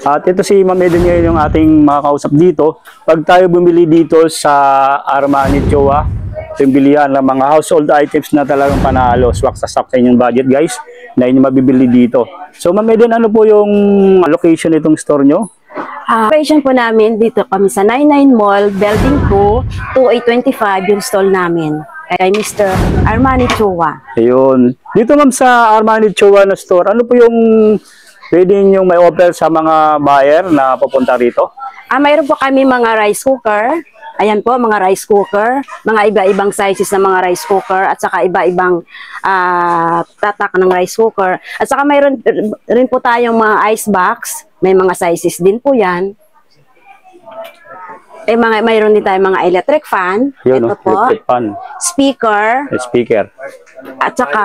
At ito si Ma'am Eden ngayon yung ating makakausap dito. Pag tayo bumili dito sa Armani Jowa, ito yung bilihan ng mga household items na talagang panalo. Swak sa inyong budget guys, na inyo mabibili dito. So Ma'am Eden, ano po yung location itong store nyo? Location po namin, dito kami sa 99 Mall, Building 2, 2825 yung stall namin. Kay Mr. Armani Jowa. Ayun. Dito ma'am sa Armani Jowa na store, ano po yung pwede nyo may offer sa mga buyer na pupunta rito? Mayroon po kami mga rice cooker. Ayan po, mga rice cooker. Mga iba-ibang sizes ng mga rice cooker. At saka iba-ibang tatak ng rice cooker. At saka mayroon rin po tayong mga ice box. May mga sizes din po yan. Mayroon din tayong mga electric fan. Yun, ito po. Electric fan. Speaker. At saka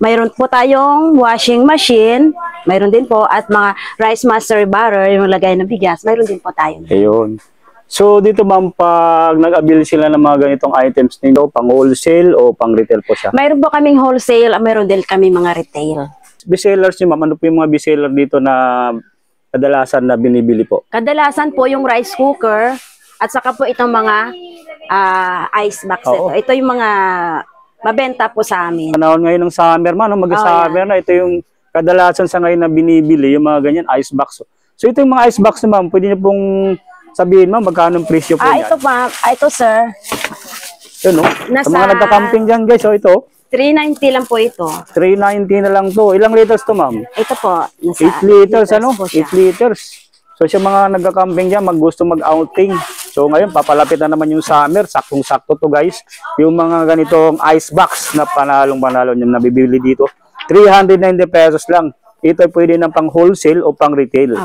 mayroon po tayong washing machine. Mayroon din po. At mga rice master barrel, yung lagay ng bigas. Mayroon din po tayo. Ayun. So dito ma'am, pag nag-avail sila ng mga ganitong items nito, pang wholesale o pang retail po siya? Mayroon po kaming wholesale, mayroon din kami mga retail. Bestsellers niyo ma'am, ano po yung mga bestseller dito na kadalasan na binibili po? Kadalasan po yung rice cooker at saka po itong mga ice box. Ito yung mga mabenta po sa amin. Panahon ngayon ng summer man, mag-summer na, ito yung kadalasan sa ngayon na binibili, yung mga ganyan ice box. So ito yung mga ice box na ma'am, pwede niyo pong sabihin ma'am, magkano ang presyo po yan? Ito pa, ito sir. Yun, no? Sa mga nagka-camping dyan guys, ito. 390 lang po ito. 390 na lang to. Ilang liters to ma'am? Ito po. 8 liters, ano? 8 liters. So sa mga nagka-camping dyan, gusto mag-outing. So ngayon, papalapit na naman yung summer. Saktong-sakto to guys. Yung mga ganitong ice box na panalong-panalo yung nabibili dito. 390 pesos lang. Ito pwede ng pang wholesale o pang retail.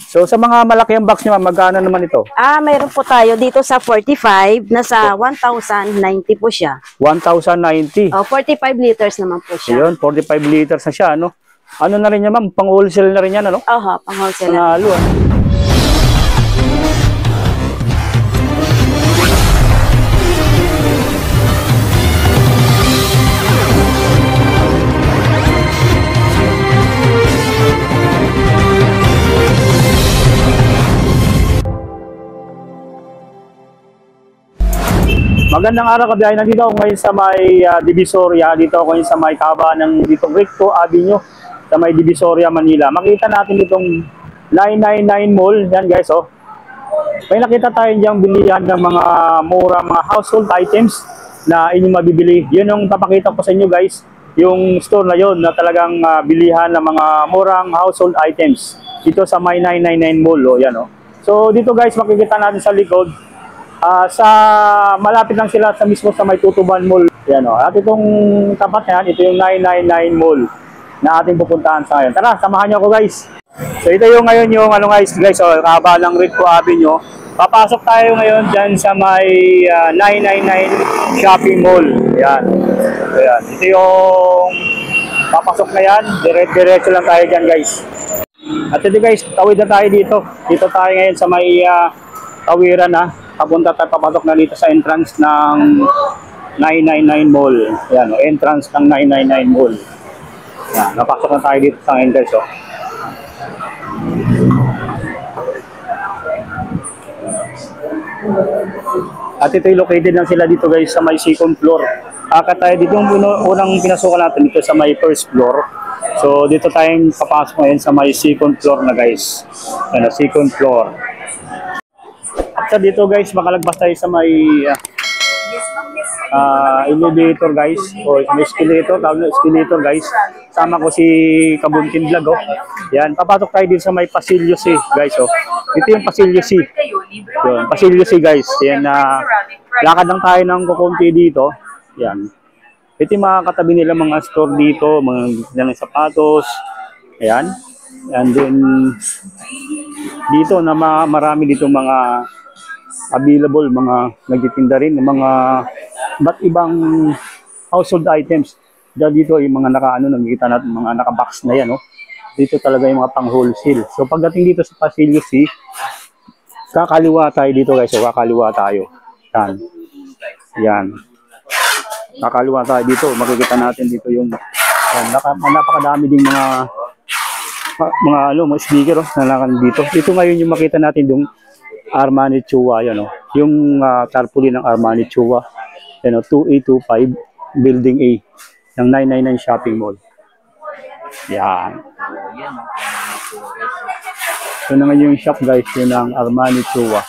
So sa mga malaki ang box nyo, magkano naman ito? Mayroon po tayo dito sa 45, nasa 1,090 po siya. 1,090. 45 liters naman po siya. Ayun, 45 liters na siya, ano? Ano na rin yan, ma'am? Pang wholesale na rin yan, ano? Pang wholesale. Panalo, Magandang araw kabiyahe. Nandito ako ngayon sa may Divisoria. Dito ako ngayon sa may kaba ng ditong Recto Avenue sa may Divisoria, Manila. Makita natin itong 999 Mall. Yan guys, oh. May nakita tayo diyang bilihan ng mga mura, mga household items na inyong mabibili. Yun yung papakita ko sa inyo guys. Yung store na yun na talagang bilihan ng mga murang household items. Dito sa may 999 Mall. Oh, yan, oh. So dito guys, makikita natin sa likod. Malapit lang sila sa mismo sa may Tutuban Mall. Yan, o. At itong tapat yan, ito yung 999 Mall na ating pupuntahan sa ngayon. Tara, samahan niyo ako guys. So ito yung ngayon yung guys, kaba ng Recto Avenue. Papasok tayo ngayon dyan sa may 999 Shopping Mall. Yan. So, yan. Ito yung papasok na yan. Diretso lang tayo dyan guys. At ito guys, tawid na tayo dito. Dito tayo ngayon sa may tawiran na. Papunta tayo, papasok na dito sa entrance ng 999 Mall. Yan, entrance ng 999 Mall. Yan, napasok na tayo dito sa entrance. Oh. At ito yung located lang sila dito guys sa may second floor. Akit tayo dito yung unang pinasukan natin dito sa may first floor. So dito tayong papasok ngayon sa may second floor na guys. Yan, second floor. At dito guys, makalagpas tayo sa may elevator guys, o escalator, tawag na escalator guys. Sama ko si Kabuntin Vlog, oh. Yan, papasok tayo din sa may Pasilyo C guys, oh. Ito yung Pasilyo C. Yun, Pasilyo C guys. Yan, lakad lang tayo ng kukunti dito. Yan. Ito yung mga katabi nila mga store dito, mga sapatos. Ayan. And then dito na marami dito mga available, mga nagtitinda rin ng mga iba't ibang household items. Dito yung mga nakikita natin, mga nakabox na yan, oh. Dito talaga yung mga pang wholesale. So pagdating dito sa Pasilyo C, kakaliwa tayo dito guys, so kakaliwa tayo. Yan. Yan. Kakaliwa tayo dito, makikita natin dito yung yan, napakadami ding mga mga speaker nalakan dito. Ito ngayon yung makita natin yung Armani Chua, yan yung tarpaulin ng Armani Chua, 2825 Building A ng 999 Shopping Mall. Yan. Ito naman yung shop guys, yun ang Armani Chua.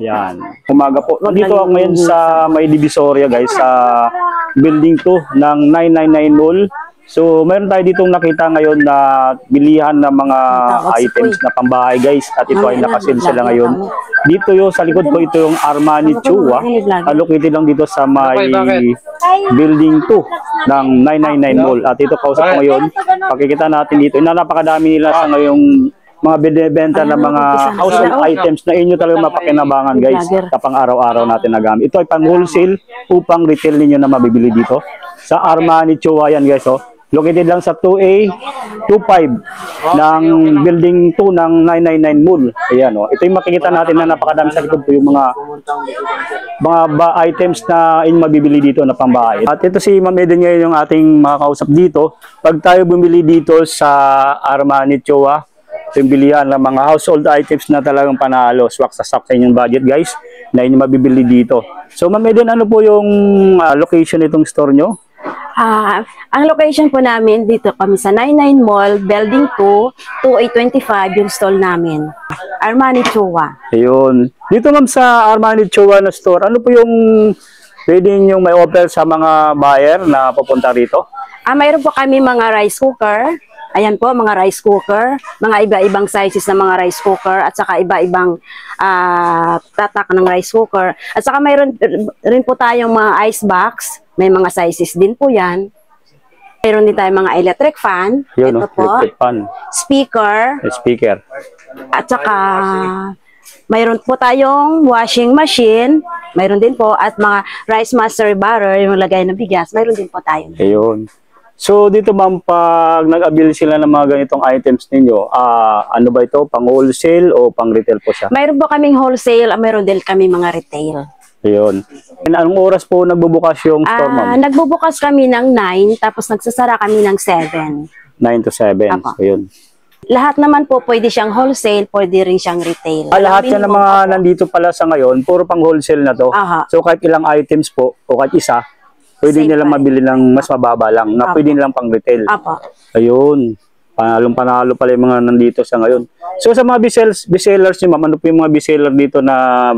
Yan. Umaga po. Dito ako ngayon sa may Divisoria guys, sa Building 2 ng 999 Mall. So, mayroon tayo ditong nakita ngayon na bilihan ng mga items na pambahay guys. At ito ay nakasil sila ngayon. Dito yung sa likod ko, ito yung Armani Chua. Located lang dito sa may Building 2 ng 999 Mall. At ito kausap ko ngayon, pakikita natin dito. Napakadami nila sa ngayong mga binibenta ng mga household items na inyo talaga mapakinabangan guys kapang araw-araw natin nagamit. Ito ay pang wholesale upang retail ninyo na mabibili dito sa Armani Chua yan guys. Located lang sa 2A25 ng Building 2 ng 999 Mall. Ayan ito yung makikita natin na napakadami sa likod po yung mga items na inyong mabibili dito na pambahay. At ito si Ma'am Eden ngayon yung ating makakausap dito. Pag tayo bumili dito sa Armani Chua, yung bilihan ng mga household items na talagang panalo, swak sa inyong budget guys, na inyong mabibili dito. So Ma'am Eden, ano po yung location itong store nyo? Ang location po namin dito kami sa 99 Mall, Building 2, 2825 yung stall namin. Armani Chua. Ayun. Dito ma'am sa Armani Chua na store, ano po yung pwede yung may offer sa mga buyer na pupunta rito? Mayroon po kami mga rice cooker. Ayan po, mga rice cooker, mga iba-ibang sizes ng mga rice cooker, at saka iba-ibang tatak ng rice cooker. At saka mayroon rin po tayong mga ice box, may mga sizes din po yan. Mayroon din tayong mga electric fan, yun, ito po, electric fan. Speaker, at saka mayroon po tayong washing machine, mayroon din po, at mga rice master barrel, yung lagay ng bigas, mayroon din po tayo. Ayun. So dito ma'am, pag nag-avail sila ng mga ganitong items ninyo, ano ba ito? Pang wholesale o pang retail po siya? Mayroon po kaming wholesale, mayroon din kami mga retail. Ayun. Anong oras po nagbubukas yung store ma'am? Nagbubukas kami ng 9, tapos nagsasara kami ng 7. 9 to 7. Ayun. Lahat naman po pwede siyang wholesale, pwede rin siyang retail. Lahat yan ng mga nandito pala sa ngayon, puro pang wholesale na to. So kahit ilang items po, o kahit isa, pwede nilang mabili ng mas mababa lang, na pwede nilang pang retail. Ayun. Panalong-panalo pala yung mga nandito sa ngayon. So sa mga bestsellers niyo ma'am, ano po yung mga bestseller dito na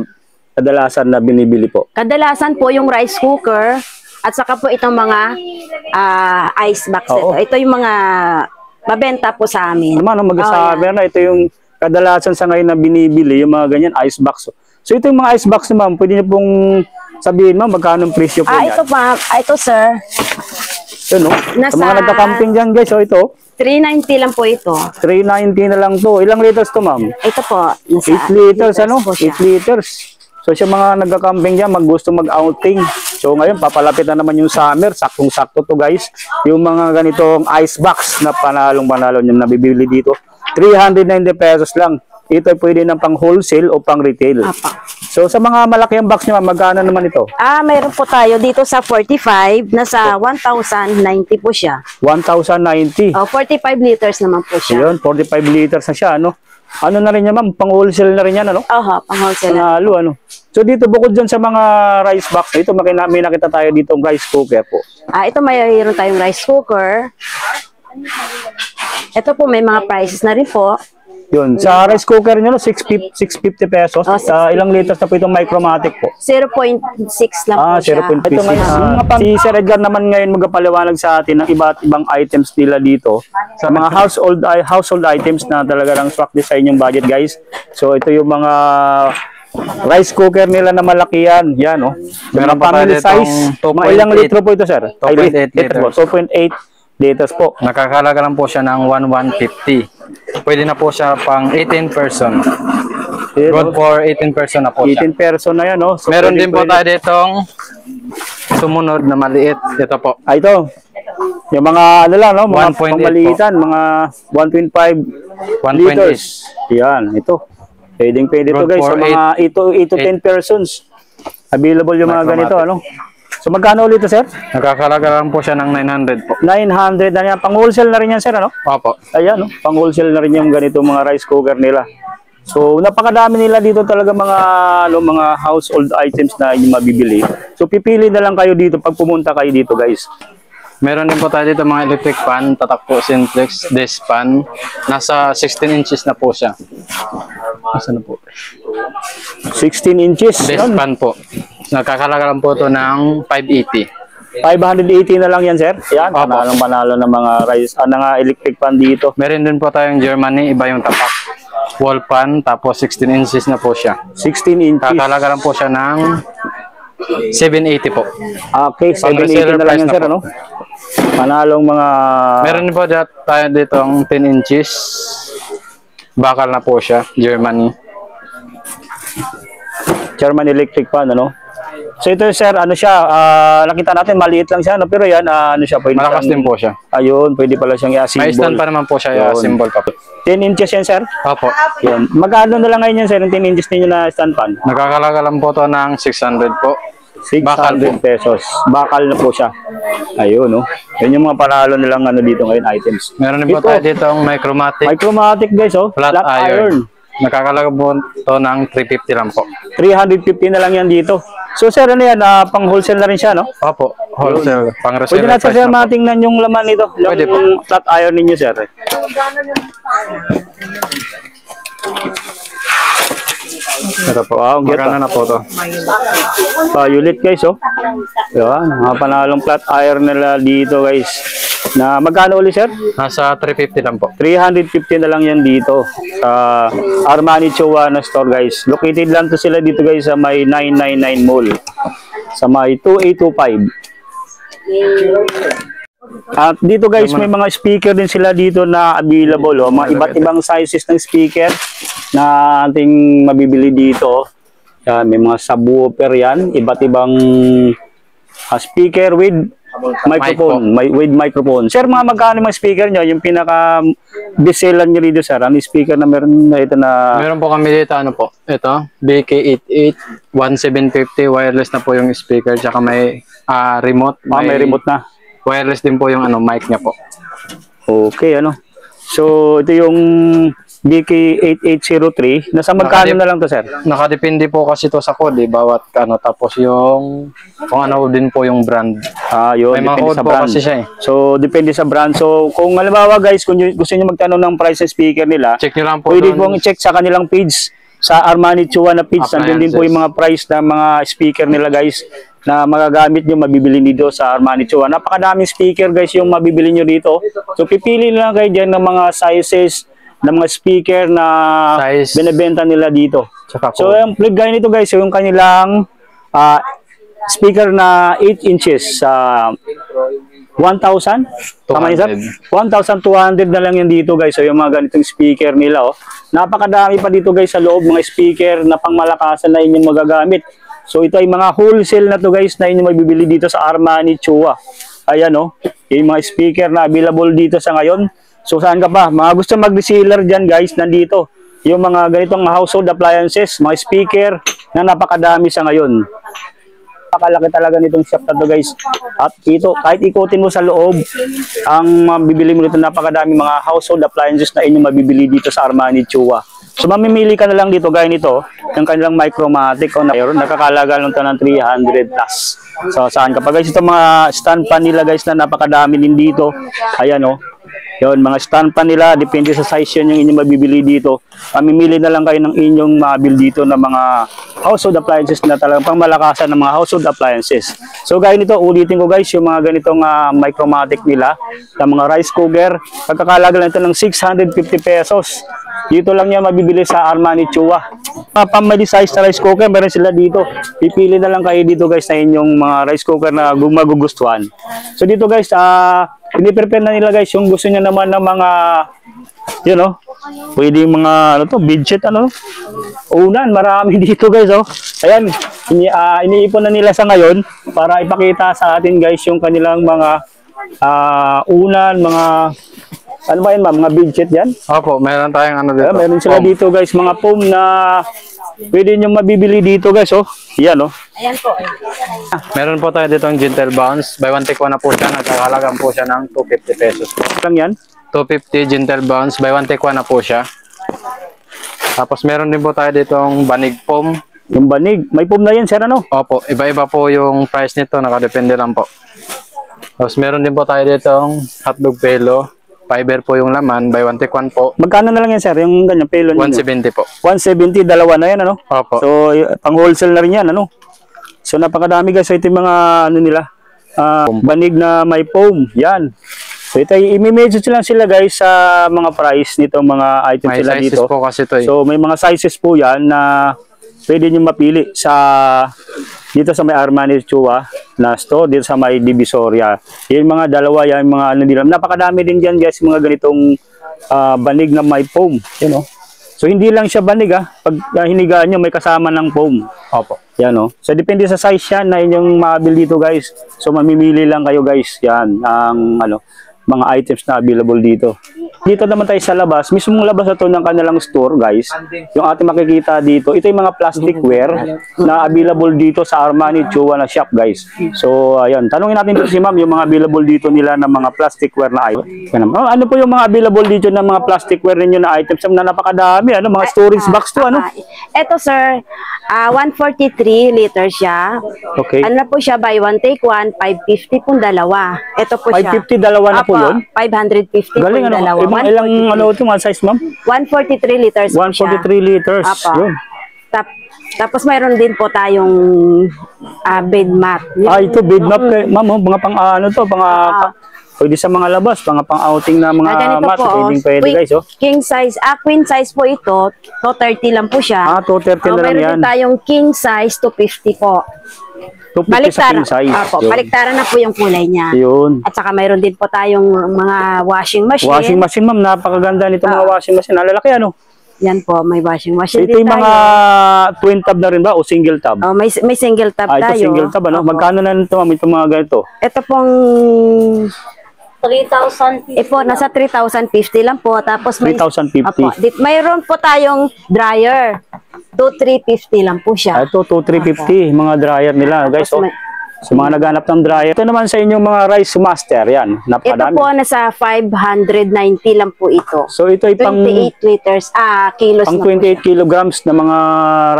kadalasan na binibili po? Kadalasan po yung rice cooker, at saka po itong mga ice box. Ito yung mga mabenta po sa amin. Mag-asabi na, ito yung kadalasan sa ngayon na binibili, yung mga ganyan, ice box. So ito yung mga ice box ma'am, pwede niyo pong sabihin ma'am, magkano ang presyo po yan? Ito pa, ito sir. Ito sa mga nagka-camping dyan guys, ito. 390 lang po ito. 390 na lang to. Ilang liters to ma'am? Ito po. 8 liters, 8 liters. So sa mga nagka-camping dyan, gusto mag-outing. So ngayon, papalapit na naman yung summer. Saktong-sakto to guys. Yung mga ganitong ice box na panalong-panalo yung nabibili dito. 390 pesos lang. Ito ay pwede ng pang wholesale o pang retail. So sa mga malaking box nyo, magkano naman ito? Mayroon po tayo dito sa 45, nasa 1,090 po siya. 1,090? 45 liters naman po siya. Yun, 45 liters na siya, ano? Ano na rin yan, ma'am? Pang wholesale na rin yan, ano? Pang wholesale. Panalo, ano? So dito, bukod dyan sa mga rice box, ito may nakita tayo dito ng rice cooker po. Ito mayroon tayong rice cooker. Ito po, may mga prices na rin po. Yun, sa rice cooker nyo, 650 pesos. Ilang liters na po itong Micromatic po? 0.6 lang po siya. 0.6. Ito ngayon, si Sir Edgar naman ngayon magpaliwanag sa atin ng iba't ibang items nila dito. Sa mga household items na talaga ng swak sa inyong budget guys. So ito yung mga rice cooker nila na malaki yan. Yan, oh. Mga family size. Mga ilang litro po ito, sir? 2.8 liters. 2.8 liters po. Nakakalaga lang po siya ng 1,150. Pwede na po siya pang 18 person. Good for 18 person na po siya. 18 person na yan, no? So meron din po tayo ditong sumunod na maliit. Ito po. Ito. Yung mga, ano lang, no? Mga pangmaliitan. Mga 1.5 liters. Yan, ito. Pwede ito guys. Sa mga 8 to 10 persons. Available yung mga ganito, ano? So magkano ulit ito, sir? Nagkakalaga lang po siya ng 900 po. 900 na yan. Pang-wholesale na rin yan, sir, ano? Opo. Ayan, no? Pang-wholesale na rin yung ganito mga rice cooker nila. So napakadami nila dito talaga mga household items na yung mabibili. So pipili na lang kayo dito pag pumunta kayo dito, guys. Meron din po tayo dito mga electric fan, tatak po simplex, desk fan. Nasa 16 inches na po siya. Nasaan na po? 16 inches. Desk fan po. Nagkakalaga lang po ito ng 580. 580 na lang yan, sir. Yan, panalo ng mga rice, electric fan dito. Meron din po tayong Germany, iba yung tapak. Wall fan, tapos 16 inches na po siya. 16 inches. Kakalaga lang po siya ng 780 po. Okay, 780 na lang yan, sir, ano? Panalong mga... Meron din po tayo dito ang 10 inches. Bakal na po siya, Germany. German electric fan, ano? So ito, sir, ano siya, nakita natin maliit lang siya, no? Pero yan, ano siya, pwede malakas din po siya. Ayun, pwede pala siyang i-assemble. May stand pa naman po siya, symbol pa po. 10 inches yan, sir? Opo. Yan. Magkano na lang ngayon yan, sir, yung 10 inches ninyo na stand fan? Nagkakalaga lang po to ng 600 po. 600 pesos. Bakal na po siya. Ayun, no? Yan yung mga panalo nilang ano dito ngayon, items. Meron din po tayo dito ang Micromatic. Micromatic, guys, oh. Flat iron. Nakakalaga po to ng 350 lang po. 350 na lang yan dito. So, sir, ano yan? Pang wholesale na rin siya, no? Opo, wholesale. Pang reseller. Pwede natin, sir, matingnan yung laman nito. Pwede po. Yung flat iron ninyo, sir. Ito po. Wow, magkano na po to? Violet, guys, oh. Yan, mga panalong flat iron nila dito, guys. Na magkano ulit, sir? Nasa 350 lang po. 350 na lang yan dito sa Armani Chuana store, guys. Located lang to sila dito, guys, sa may 999 Mall. Sa may 2825. At dito, guys, may mga speaker din sila dito na available, oh. Mga iba't ibang sizes ng speaker na ating mabibili dito. Yan, may mga subwoofer yan, iba't ibang speaker with microphone, with microphone. Sir, mga magkano mga speaker nyo? Yung pinaka bestseller nyo dito, sir. Ano yung speaker na meron na ito na... Meron po kami dito, ano po? Ito, BK88 1750 wireless na po yung speaker. Tsaka may remote. May remote na. Wireless din po yung mic niya po. Okay, ano. So, ito yung BK8803. Nasa magkano na lang to, sir? Nakadepende po kasi to sa code, bawat tapos yung kung ano din po yung brand. Yun, may mga depende code sa po brand. kasi siya eh. So, depende sa brand. So, kung halimbawa, guys, kung gusto niyo magtanong ng price ng speaker nila, check niyo lang po. Pwede pong i-check sa kanilang page, sa Armani Chuana page. Nandun din po yung mga price ng mga speaker nila, guys, na magagamit nyo, mabibili dito sa Armani Chuana. Napakadaming speaker, guys, yung mabibili nyo dito. So, pipili lang kayo dyan ng mga sizes ng mga speaker na binibenta nila dito. So, yung plug guy nito, guys, yung kanilang speaker na 8 inches. 1,000? Tama niya, sir? 1,200 na lang yan dito, guys. So, yung mga ganitong speaker nila, oh. Napakadami pa dito, guys, sa loob. Mga speaker na pangmalakasan na inyong magagamit. So, ito ay mga wholesale na to, guys, na inyong mabibili dito sa Armani Chua. Ayan, oh. Yung mga speaker na available dito sa ngayon. So, saan ka pa? Mga gusto mag-reseller dyan, guys, nandito. Yung mga ganitong household appliances, mga speaker na napakadami sa ngayon. Napakalaki talaga nitong shop na to, guys. At ito, kahit ikutin mo sa loob, ang mabibili mo dito, napakadami mga household appliances na inyong mabibili dito sa Armani Chua. So, mamimili ka na lang dito, guys, nito, yung kanilang Micromatic o nakakalaga lang ito ng 300 plus. So, saan ka pa, guys? Ito mga stand pan nila, guys, na napakadami din dito. Ayan, oh. Yun, mga stand pa nila, depende sa size yun yung inyong mabibili dito. Mamimili na lang kayo ng inyong mabil dito ng mga household appliances na talagang pangmalakasan ng mga household appliances. So gaya nito, ulitin ko, guys, yung mga ganitong Micromatic nila, ng mga rice cooker, pagkakalaga lang ito ng 650 pesos. Dito lang yan mabibili sa Armani Chua. Pamili size na rice cooker, meron sila dito. Pipili na lang kayo dito, guys, na inyong mga rice cooker na magugustuhan. So dito, guys, piniprepare na nila, guys, yung gusto niya naman ng mga, you know, pwede yung mga, ano to, budget, ano, unan, marami dito, guys, oh. Ayan, iniipon na nila sa ngayon para ipakita sa atin, guys, yung kanilang mga unan, mga, ano ba yun, mga budget yan? Opo, meron tayong ano dito. Meron sila dito, guys, mga foam na pwede nyo mabibili dito, guys, oh. Yan, oh. Ayan po. Meron po tayo dito ang Gentle Bounce. Buy one take one na po siya. Nagkakalagang po siya ng 250 pesos po. Lang yan? 250 Gentle Bounce. Buy one take one na po siya. Tapos meron din po tayo dito ang Banig Foam. Yung banig. May foam na yan, sir, ano? Opo, iba-iba po yung price nito. Nakadepende lang po. Tapos meron din po tayo dito ang hotdog pelo. Fiber po yung laman. Buy one take one po. Magkano na lang yan, sir? Yung ganyan, pelo ninyo? 170 po. 170, dalawa na yan, ano? Opo. So, pang wholesale na rin yan, ano? So, napakadami guys. So, ito yung mga, ano nila, banig na may foam. Yan. So, ito, i-message lang sila guys sa mga price nitong mga items May sila sizes dito. po kasi ito eh. So, may mga sizes po yan na pwede nyo mapili sa dito sa may Armani Chua na store, dito sa may Divisoria. Yung mga dalawa yan, mga ano nila. Napakadami din dyan guys, mga ganitong banig na may foam. You know? So, hindi lang siya banig pag hinigaan nyo, may kasama ng foam. Opo. Yan o. So, depende sa size yan na inyong mabil dito guys. So, mamimili lang kayo guys. Yan, ang ano, mga items na available dito. Dito naman tayo sa labas. Mismong labas na to ng kanilang store guys. Yung ating makikita dito, ito yung mga plasticware na available dito sa Armani Chua na shop guys. So, ayan. Tanungin natin dito si ma'am yung mga available dito nila na mga plasticware na items. Ano po yung mga available dito na mga plasticware ninyo na items na napakadami? Ano, mga storage box to, ano? Ito sir, 143 liters siya. Okay. Ano na po siya, buy one take one, 550 pong dalawa. Ito po siya. 550 dalawa na po yun? 550 Galing, pong ano? dalawa. Ilang ano ito, mga size ma'am? 143 liters po siya. 143 liters. Apa. Yun. Tapos mayroon din po tayong bed mat. Ito bed mat kay ma'am, mga pang ano to, pwede sa mga labas, mga pang-outing na mga mat, pwede guys, oh. King size, queen size po ito, 230 lang po siya. 230 na lang yan. Meron din tayong king size, 250 po. 250 sa king size. Baliktaran na po yung kulay niya. Yun. At saka mayroon din po tayong mga washing machine. Washing machine ma'am, napakaganda nito mga washing machine. Nalalaki ano? Yan po, may washing machine ito din yung mga twin tab na rin ba o single tab? may single tab tayo. Ito single tab ano? Magkano na nito ma'am itong mga ganito? Ito pong 3,050. Po, nasa 3,050 lang po. Tapos may 3,050. Mayroon po tayong dryer. 2,350 lang po siya. Ito 2,350 mga dryer nila guys. Oh. So mga naghanap ng dryer. Ito naman sa inyong mga rice master yan. Napakadami. Ito po nasa 590 lang po ito. So ito ay pang 28 liters, kilos pang na 28 kilograms na mga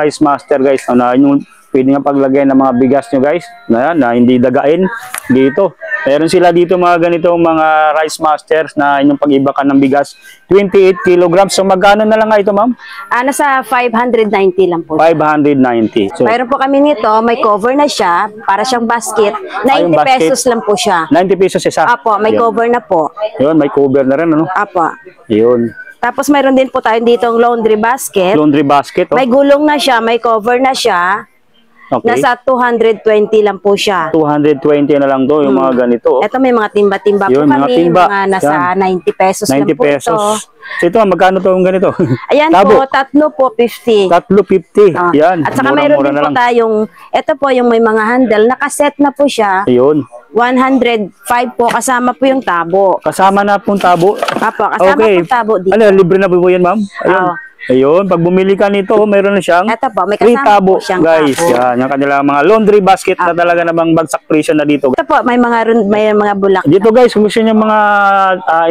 rice master guys. Na yung pwede nga paglagay ng mga bigas nyo guys na hindi dagain dito. Meron sila dito mga ganitong mga rice masters na inyong pag-ibakan ng bigas. 28 kilograms. So magkano na lang nga ito ma'am? Nasa 590 lang po. 590. So, mayroon po kami nito, may cover na siya, para siyang basket. 90 pesos lang po siya. 90 pesos isa? Apo, may cover na po. Yun, may cover na rin ano? Apo. Yun. Tapos mayroon din po tayo ditong laundry basket. Laundry basket. Oh. May gulong na siya, may cover na siya. Okay. Nasa 220 lang po siya. 220 na lang do yung mga ganito. Oh. Ito may mga timba-timba po Yun, kami. mga timba. Mga nasa 90 pesos 90 lang po pesos. ito. So ito, magkano to yung ganito? Ayan Tabo. po, tatlo po, 50. Tatlo 50. Yan. At saka mayroon din po tayong, ito po yung may mga handle, nakaset na po siya. Ayun. 105 po, kasama po yung tabo. Kasama na pong tabo. Apo, kasama Okay. po tabo dito. Ano, libre na po yan ma'am? Ayun. Oo. Ayun, pag bumili ka nito, mayroon na siyang Ito po, may free kasama tabo, po siyang guys. tabo. Yan, yung kanilang mga laundry basket na talaga namang bagsak presyo na dito. Ito po, may mga bulak. Dito guys, kung gusto niyo mga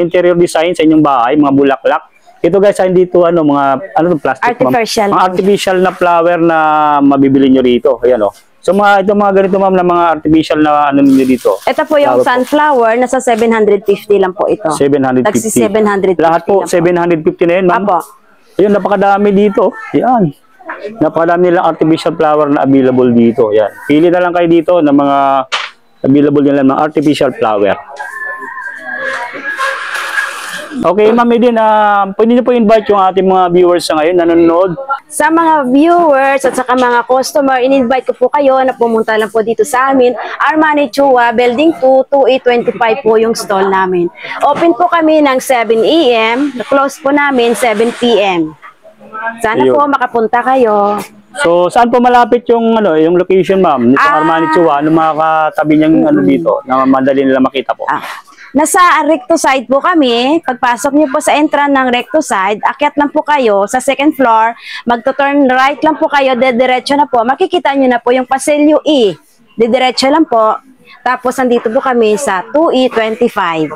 interior design sa inyong bahay, mga bulaklak. Ito guys, hindi to ano, mga plastic. Artificial. Mga artificial na flower na mabibili nyo rito. Ayan oh. So ito mga ganito ma'am na mga artificial na ano niyo dito. Ito po yung sunflower, nasa 750 lang po ito. 750. Nagsi 750 Lahat po, 750 na yun ma'am. Apo. Ayun, napakadami dito. Yan. Napakadami nilang artificial flower na available dito. Yan. Pili na lang kayo dito ng mga available nila mga artificial flower. Okay, ma'am Edin, pwede niyo po invite yung ating mga viewers sa ngayon, nanonood. Sa mga viewers at saka mga customer, in-invite ko po kayo na pumunta lang po dito sa amin. Armani Chua, Building 2, 2825 po yung stall namin. Open po kami ng 7 AM, close po namin 7 PM. Sana Ayun. po makapunta kayo. So, saan po malapit yung yung location, ma'am? Nito Armani Chua, ano mga katabi niyang ano dito na madali nila makita po? Nasa recto side po kami. Pagpasok niyo po sa entrance ng recto side, akyat lang po kayo sa second floor. Magto-turn right lang po kayo, diretso na po. Makikita niyo na po yung Pasilyo E. Diretso lang po. Tapos nandito po kami sa 2E25.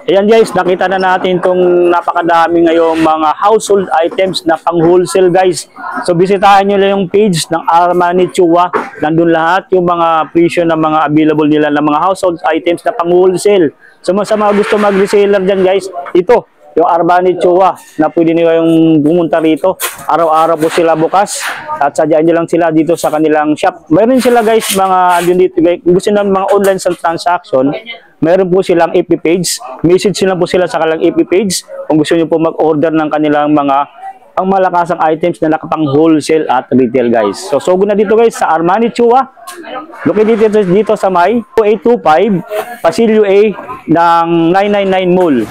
Ayan guys, nakita na natin itong napakadami ngayong mga household items na pang wholesale guys. So bisitahin nyo lang yung page ng Armani Chua. Nandun lahat yung mga presyo ng mga available nila ng mga household items na pang wholesale. So sa mga gusto mag-reseller dyan guys, ito yung Armani Chua na pwede nyo yung pumunta rito. Araw-araw po sila bukas at sadyaan nyo lang sila dito sa kanilang shop. Mayroon sila guys mga dito, gusto nyo mga online transaction. Meron po silang FB page. Message nyo lang po sila sa kanilang FB page kung gusto nyo po mag-order ng kanilang mga pangmalakasang items na nakapang wholesale at retail guys. So sugo na dito guys sa Armani Chua. Located dito sa may 2825 Pasilyo A ng 999 Mall.